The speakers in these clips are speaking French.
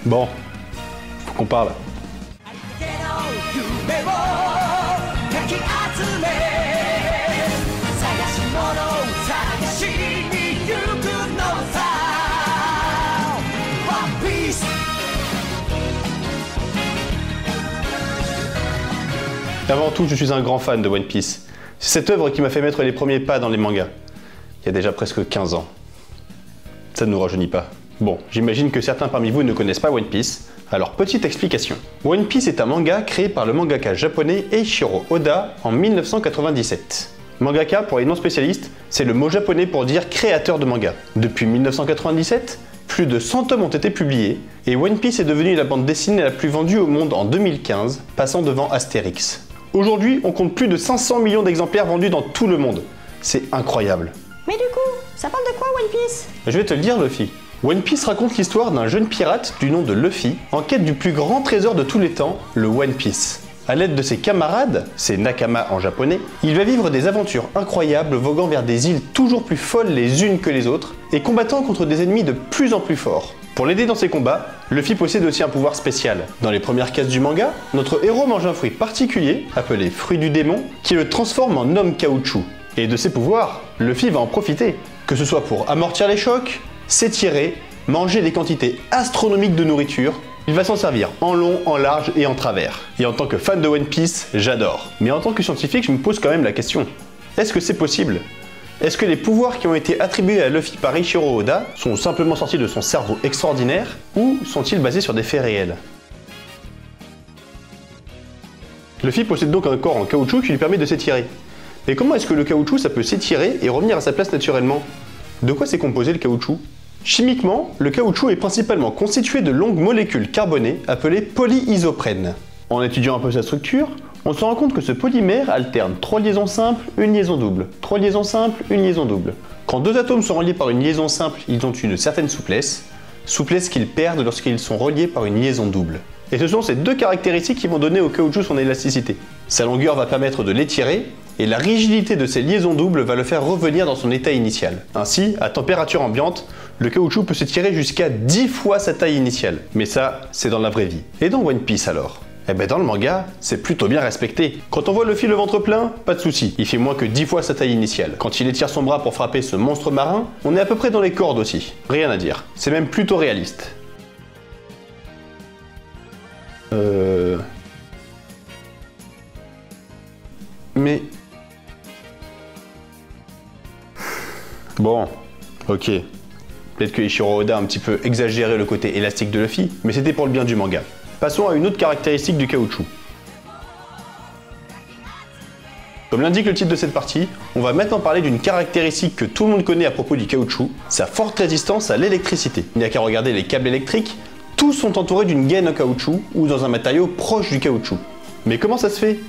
Bon, faut qu'on parle. Avant tout, je suis un grand fan de One Piece. C'est cette œuvre qui m'a fait mettre les premiers pas dans les mangas. Il y a déjà presque 15 ans. Ça ne nous rajeunit pas. Bon, j'imagine que certains parmi vous ne connaissent pas One Piece, alors petite explication. One Piece est un manga créé par le mangaka japonais Eiichiro Oda en 1997. Mangaka, pour les non-spécialistes, c'est le mot japonais pour dire créateur de manga. Depuis 1997, plus de 100 tomes ont été publiés, et One Piece est devenu la bande dessinée la plus vendue au monde en 2015, passant devant Astérix. Aujourd'hui, on compte plus de 500 millions d'exemplaires vendus dans tout le monde. C'est incroyable. Mais du coup, ça parle de quoi One Piece? Je vais te le dire, Luffy. One Piece raconte l'histoire d'un jeune pirate du nom de Luffy, en quête du plus grand trésor de tous les temps, le One Piece. A l'aide de ses camarades, ses nakama en japonais, il va vivre des aventures incroyables voguant vers des îles toujours plus folles les unes que les autres, et combattant contre des ennemis de plus en plus forts. Pour l'aider dans ses combats, Luffy possède aussi un pouvoir spécial. Dans les premières cases du manga, notre héros mange un fruit particulier, appelé fruit du démon, qui le transforme en homme caoutchouc. Et de ses pouvoirs, Luffy va en profiter, que ce soit pour amortir les chocs, s'étirer, manger des quantités astronomiques de nourriture. Il va s'en servir en long, en large et en travers. Et en tant que fan de One Piece, j'adore. Mais en tant que scientifique, je me pose quand même la question. Est-ce que c'est possible? Est-ce que les pouvoirs qui ont été attribués à Luffy par Eiichiro Oda sont simplement sortis de son cerveau extraordinaire, ou sont-ils basés sur des faits réels? Luffy possède donc un corps en caoutchouc qui lui permet de s'étirer. Mais comment est-ce que le caoutchouc ça peut s'étirer et revenir à sa place naturellement? De quoi c'est composé le caoutchouc? Chimiquement, le caoutchouc est principalement constitué de longues molécules carbonées appelées polyisoprènes. En étudiant un peu sa structure, on se rend compte que ce polymère alterne 3 liaisons simples, une liaison double, 3 liaisons simples, une liaison double. Quand deux atomes sont reliés par une liaison simple, ils ont une certaine souplesse, souplesse qu'ils perdent lorsqu'ils sont reliés par une liaison double. Et ce sont ces deux caractéristiques qui vont donner au caoutchouc son élasticité. Sa longueur va permettre de l'étirer, et la rigidité de ces liaisons doubles va le faire revenir dans son état initial. Ainsi, à température ambiante, le caoutchouc peut s'étirer jusqu'à 10 fois sa taille initiale. Mais ça, c'est dans la vraie vie. Et dans One Piece alors? Eh ben dans le manga, c'est plutôt bien respecté. Quand on voit Luffy le ventre plein, pas de souci, il fait moins que 10 fois sa taille initiale. Quand il étire son bras pour frapper ce monstre marin, on est à peu près dans les cordes aussi. Rien à dire. C'est même plutôt réaliste. Mais... Bon, ok. Peut-être que Eiichiro Oda a un petit peu exagéré le côté élastique de Luffy, mais c'était pour le bien du manga. Passons à une autre caractéristique du caoutchouc. Comme l'indique le titre de cette partie, on va maintenant parler d'une caractéristique que tout le monde connaît à propos du caoutchouc, sa forte résistance à l'électricité. Il n'y a qu'à regarder les câbles électriques, tous sont entourés d'une gaine en caoutchouc ou dans un matériau proche du caoutchouc. Mais comment ça se fait?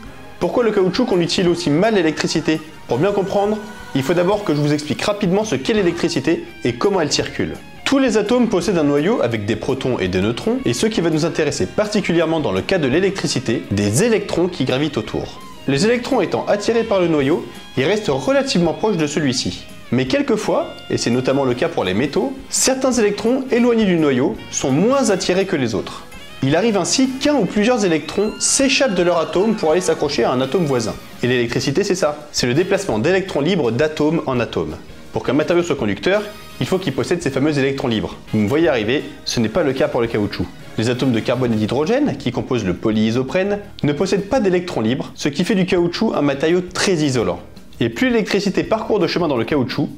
Pourquoi le caoutchouc conduit-il aussi mal l'électricité? Pour bien comprendre, il faut d'abord que je vous explique rapidement ce qu'est l'électricité et comment elle circule. Tous les atomes possèdent un noyau avec des protons et des neutrons, et ce qui va nous intéresser particulièrement dans le cas de l'électricité, des électrons qui gravitent autour. Les électrons étant attirés par le noyau, ils restent relativement proches de celui-ci. Mais quelquefois, et c'est notamment le cas pour les métaux, certains électrons éloignés du noyau sont moins attirés que les autres. Il arrive ainsi qu'un ou plusieurs électrons s'échappent de leur atome pour aller s'accrocher à un atome voisin. Et l'électricité, c'est ça. C'est le déplacement d'électrons libres d'atome en atome. Pour qu'un matériau soit conducteur, il faut qu'il possède ces fameux électrons libres. Vous me voyez arriver, ce n'est pas le cas pour le caoutchouc. Les atomes de carbone et d'hydrogène, qui composent le polyisoprène, ne possèdent pas d'électrons libres, ce qui fait du caoutchouc un matériau très isolant. Et plus l'électricité parcourt de chemin dans le caoutchouc,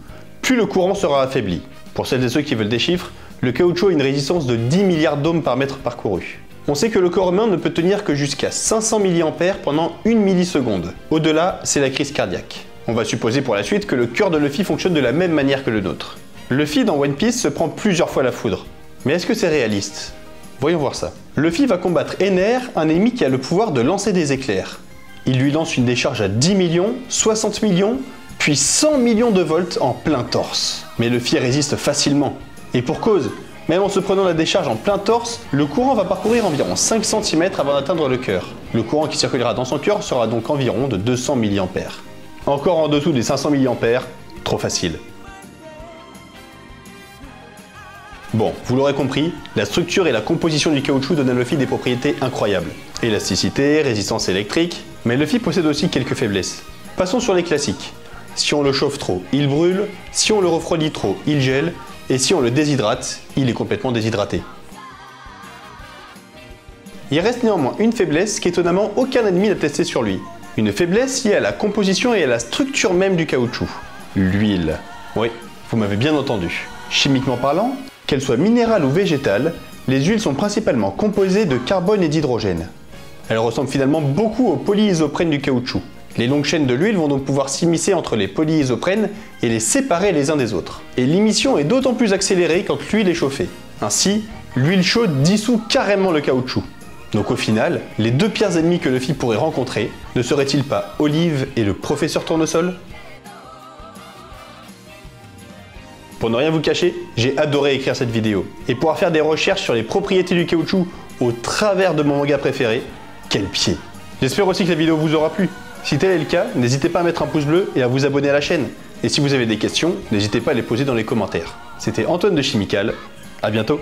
plus le courant sera affaibli. Pour celles et ceux qui veulent des chiffres, le caoutchouc a une résistance de 10 milliards d'ohms par mètre parcouru. On sait que le corps humain ne peut tenir que jusqu'à 500 mA pendant 1 milliseconde. Au-delà, c'est la crise cardiaque. On va supposer pour la suite que le cœur de Luffy fonctionne de la même manière que le nôtre. Luffy dans One Piece se prend plusieurs fois la foudre. Mais est-ce que c'est réaliste? Voyons voir ça. Luffy va combattre Ener, un ennemi qui a le pouvoir de lancer des éclairs. Il lui lance une décharge à 10 millions, 60 millions, puis 100 millions de volts en plein torse. Mais Luffy résiste facilement. Et pour cause, même en se prenant la décharge en plein torse, le courant va parcourir environ 5 cm avant d'atteindre le cœur. Le courant qui circulera dans son cœur sera donc environ de 200 mA. Encore en dessous des 500 mA, trop facile. Bon, vous l'aurez compris, la structure et la composition du caoutchouc donnent à Luffy des propriétés incroyables. Élasticité, résistance électrique, mais Luffy possède aussi quelques faiblesses. Passons sur les classiques. Si on le chauffe trop, il brûle, si on le refroidit trop, il gèle, et si on le déshydrate, il est complètement déshydraté. Il reste néanmoins une faiblesse qu'étonnamment aucun ennemi n'a testé sur lui. Une faiblesse liée à la composition et à la structure même du caoutchouc. L'huile. Oui, vous m'avez bien entendu. Chimiquement parlant, qu'elles soient minérales ou végétales, les huiles sont principalement composées de carbone et d'hydrogène. Elles ressemblent finalement beaucoup aux polyisoprènes du caoutchouc. Les longues chaînes de l'huile vont donc pouvoir s'immiscer entre les polyisoprènes et les séparer les uns des autres. Et l'émission est d'autant plus accélérée quand l'huile est chauffée. Ainsi, l'huile chaude dissout carrément le caoutchouc. Donc au final, les deux pires ennemis que Luffy pourrait rencontrer, ne seraient-ils pas Olive et le professeur Tournesol? Pour ne rien vous cacher, j'ai adoré écrire cette vidéo. Et pouvoir faire des recherches sur les propriétés du caoutchouc au travers de mon manga préféré, quel pied! J'espère aussi que la vidéo vous aura plu. Si tel est le cas, n'hésitez pas à mettre un pouce bleu et à vous abonner à la chaîne. Et si vous avez des questions, n'hésitez pas à les poser dans les commentaires. C'était Antoine de Chimical, à bientôt!